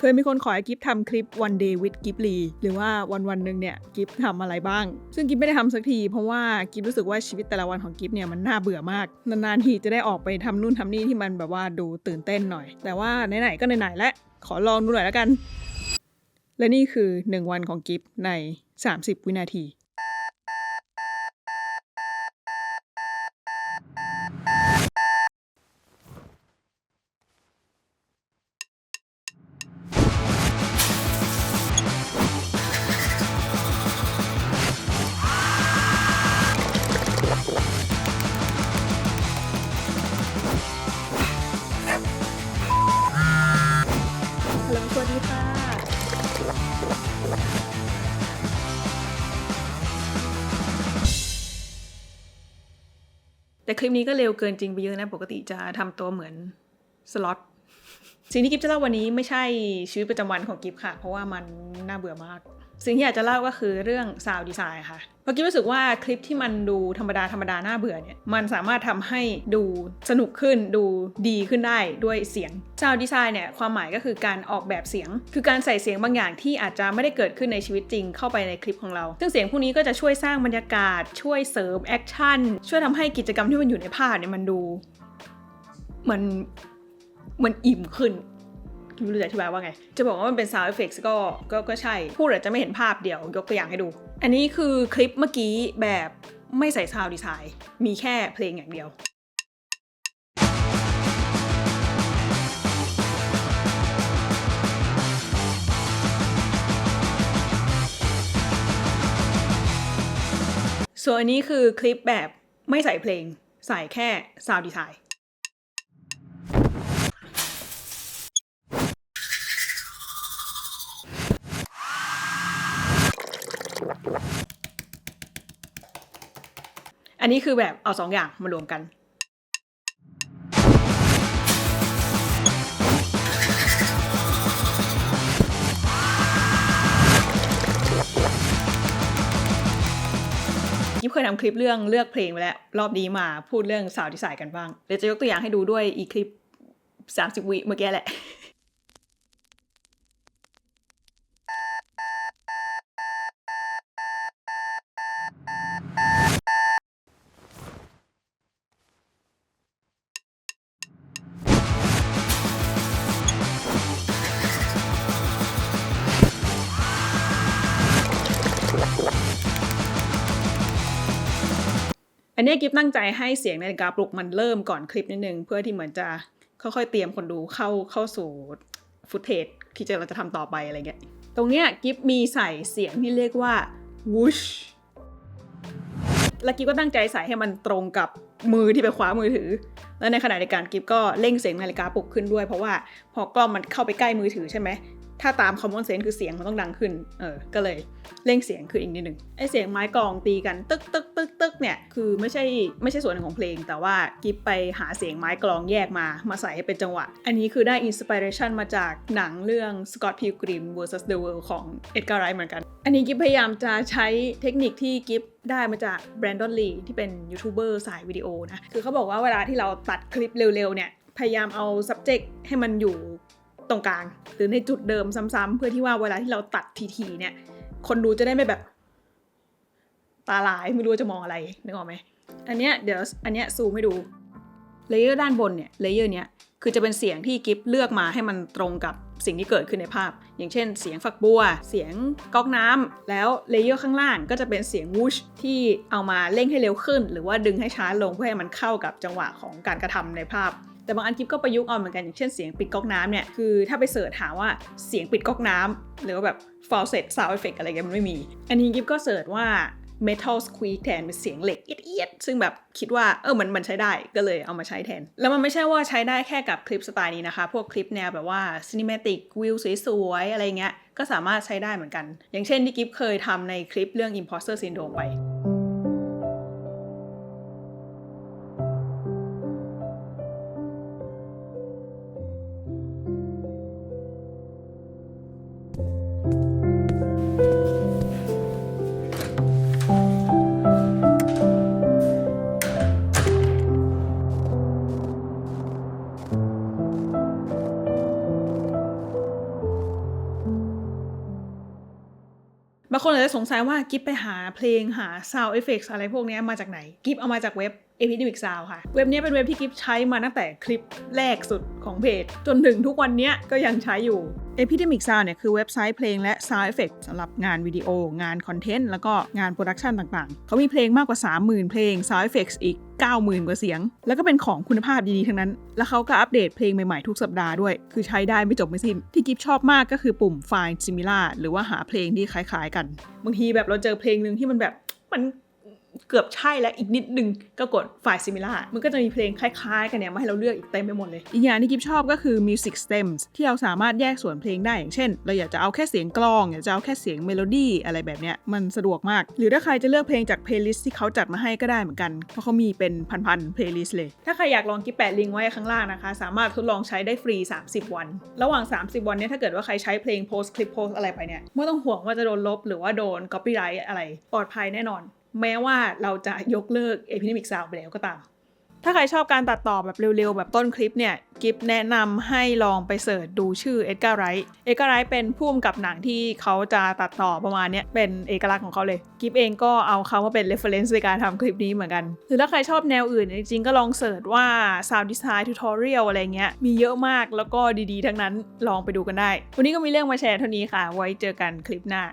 เคยมีคนขอให้กิฟทำคลิป one day with กิฟลีหรือว่าวันหนึ่งเนี่ยกิฟทำอะไรบ้างซึ่งกิฟไม่ได้ทำสักทีเพราะว่ากิฟรู้สึกว่าชีวิตแต่ละวันของกิฟเนี่ยมันน่าเบื่อมากนานๆทีจะได้ออกไปทำนู่นทำนี่ที่มันแบบว่าดูตื่นเต้นหน่อยแต่ว่าไหนๆก็ไหนๆและขอลองดูหน่อยแล้วกันและนี่คือ1วันของกิฟใน30วินาทีสวัสดีค่ะแต่คลิปนี้ก็เร็วเกินจริงไปเยอะนะปกติจะทำตัวเหมือนสล็อตสิ่งที่กิฟจะเล่าวันนี้ไม่ใช่ชีวิตประจำวันของกิฟค่ะเพราะว่ามันน่าเบื่อมากสิ่งที่อยากจะเล่าก็คือเรื่อง sound design ค่ะเพราะกิฟรู้สึกว่าคลิปที่มันดูธรรมดาน่าเบื่อเนี่ยมันสามารถทำให้ดูสนุกขึ้นดูดีขึ้นได้ด้วยเสียง sound design เนี่ยความหมายก็คือการออกแบบเสียงคือการใส่เสียงบางอย่างที่อาจจะไม่ได้เกิดขึ้นในชีวิตจริงเข้าไปในคลิปของเราซึ่งเสียงพวกนี้ก็จะช่วยสร้างบรรยากาศช่วยเสริมแอคชั่นช่วยทำให้กิจกรรมที่มันอยู่ในภาพเนี่ยมันดูมันอิ่มขึ้นไม่รู้จะอธิบายว่าไงจะบอกว่ามันเป็น sound effects ก็ใช่พูดอาจจะไม่เห็นภาพเดี๋ยวยกตัวอย่างให้ดูอันนี้คือคลิปเมื่อกี้แบบไม่ใส่ sound design มีแค่เพลงอย่างเดียวส่วนอันนี้คือคลิปแบบไม่ใส่เพลงใส่แค่ sound designอันนี้คือแบบเอา2อย่างมารวมกันยิปเคยทำคลิปเรื่องเลือกเพลงไปแล้วรอบนี้มาพูดเรื่องsound designกันบ้างเดี๋ยวจะยกตัวอย่างให้ดูด้วยอีคลิป30วิเมื่อกี้แหละอันนี้กิฟตั้งใจให้เสียงนาฬิกาปลุกมันเริ่มก่อนคลิปนิดนึงเพื่อที่เหมือนจะค่อยๆเตรียมคนดูเข้าสู่ฟุตเทจที่เราจะทำต่อไปอะไรเงี้ยตรงเนี้ยกิฟมีใส่เสียงที่เรียกว่า whoosh และกิฟก็ตั้งใจใส่ให้มันตรงกับมือที่ไปคว้ามือถือแล้วในขณะเดียวกันกิฟก็เร่งเสียงนาฬิกาปลุกขึ้นด้วยเพราะว่าพอกล้องมันเข้าไปใกล้มือถือใช่ไหมถ้าตาม common sense คือเสียงมันต้องดังขึ้นก็เลยเร่งเสียงคืออีกนิดนึงไอเสียงไม้กลองตีกันตึกตึกตึกตึกเนี่ยคือไม่ใช่ส่วนหนึ่งของเพลงแต่ว่ากิฟไปหาเสียงไม้กลองแยกมาใส่ให้เป็นจังหวะอันนี้คือได้อินสปิเรชันมาจากหนังเรื่อง Scott Pilgrim vs The World ของ Edgar Wright เหมือนกันอันนี้กิฟพยายามจะใช้เทคนิคที่กิฟได้มาจากแบรนดอนลีที่เป็นยูทูบเบอร์สายวิดีโอนะคือเขาบอกว่าเวลาที่เราตัดคลิปเร็วๆเนี่ยพยายามเอา subject ให้มันอยู่ตรงกลางหรือในจุดเดิมซ้ำๆเพื่อที่ว่าเวลาที่เราตัดทีๆเนี่ยคนดูจะได้ไม่แบบตาลายไม่รู้จะมองอะไรนึกออกไหมอันเนี้ยซูมให้ดูเลเยอร์ด้านบนเนี่ยเลเยอร์เนี้ยคือจะเป็นเสียงที่กิฟเลือกมาให้มันตรงกับสิ่งที่เกิดขึ้นในภาพอย่างเช่นเสียงฝักบัวเสียงก๊อกน้ำแล้วเลเยอร์ข้างล่างก็จะเป็นเสียงวูชที่เอามาเร่งให้เร็วขึ้นหรือว่าดึงให้ช้าลงเพื่อให้มันเข้ากับจังหวะของการกระทำในภาพแต่บางอันกิฟก็ประยุกต์เอาเหมือนกันอย่างเช่นเสียงปิดก๊อกน้ำเนี่ยคือถ้าไปเสิร์ชหาว่าเสียงปิดก๊อกน้ำหรือว่าแบบ falset sound effect อะไรเงี้ยมันไม่มีอันนี้กิฟก็เสิร์ชว่า metal squeak แทนเป็นเสียงเหล็กเอียดๆซึ่งแบบคิดว่ามันใช้ได้ก็เลยเอามาใช้แทนแล้วมันไม่ใช่ว่าใช้ได้แค่กับคลิปสไตล์นี้นะคะพวกคลิปแนวแบบว่า cinematic วิวสวยๆอะไรเงี้ยก็สามารถใช้ได้เหมือนกันอย่างเช่นที่กิฟเคยทำในคลิปเรื่อง imposter syndrome ไป บางคนอาจจะสงสัยว่ากิฟไปหาเพลงหา sound effects อะไรพวกนี้มาจากไหนกิฟเอามาจากเว็บ Epidemic Sound ค่ะเว็บนี้เป็นเว็บที่กิฟใช้มาตั้งแต่คลิปแรกสุดของเพจจนถึงทุกวันนี้ก็ยังใช้อยู่ Epidemic Sound เนี่ยคือเว็บไซต์เพลงและ sound effect สำหรับงานวิดีโองานคอนเทนต์แล้วก็งานโปรดักชันต่างๆเขามีเพลงมากกว่า 30,000 เพลง sound effects อีก 90,000 กว่าเสียงแล้วก็เป็นของคุณภาพดีๆทั้งนั้นแล้วเขาก็อัปเดตเพลงใหม่ๆทุกสัปดาห์ด้วยคือใช้ได้ไม่จบไม่สิ้นที่กิฟชอบมากก็คือปุ่ม Find Similar หรือว่าหาเพลงที่คล้ายๆกันบางทีแบบเราเจอเพลงนึงที่มันแบบมันเกือบใช่แล้วอีกนิดนึงก็กดไฟล์ similar มันก็จะมีเพลงคล้ายๆกันเนี่ยมาให้เราเลือกอีกเต็มไปหมดเลยอีกอย่างที่กิฟชอบก็คือ music stems ที่เราสามารถแยกส่วนเพลงได้อย่างเช่นเราอยากจะเอาแค่เสียงกลองอยากจะเอาแค่เสียงเมโลดี้อะไรแบบเนี้ยมันสะดวกมากหรือถ้าใครจะเลือกเพลงจาก playlist ที่เขาจัดมาให้ก็ได้เหมือนกันเพราะเขามีเป็นพันๆ playlist เลยถ้าใครอยากลองกิฟแปะลิงก์ไว้ข้างล่างนะคะสามารถทดลองใช้ได้ฟรี30 วันระหว่าง30 วันนี้ถ้าเกิดว่าใครใช้เพลงโพสคลิปโพสอะไรไปเนี่ยไม่ต้องห่วงว่าจะโดนลบหรือว่าโดน copyright อะไรปลอดภัยแน่นอนแม้ว่าเราจะยกเลิก Epidemic Sound ไปแล้วก็ตามถ้าใครชอบการตัดต่อแบบเร็วๆแบบต้นคลิปเนี่ยกิฟแนะนำให้ลองไปเสิร์ชดูชื่อเอ็ดการ์ไรท์เป็นผู้กำกับหนังที่เขาจะตัดต่อประมาณนี้เป็นเอกลักษณ์ของเขาเลยกิฟเองก็เอาเขามาเป็น reference ในการทำคลิปนี้เหมือนกันหรือถ้าใครชอบแนวอื่นจริงๆก็ลองเสิร์ชว่า sound design tutorial อะไรเงี้ยมีเยอะมากแล้วก็ดีๆทั้งนั้นลองไปดูกันได้วันนี้ก็มีเรื่องมาแชร์เท่านี้ค่ะไว้เจอกันคลิปหน้า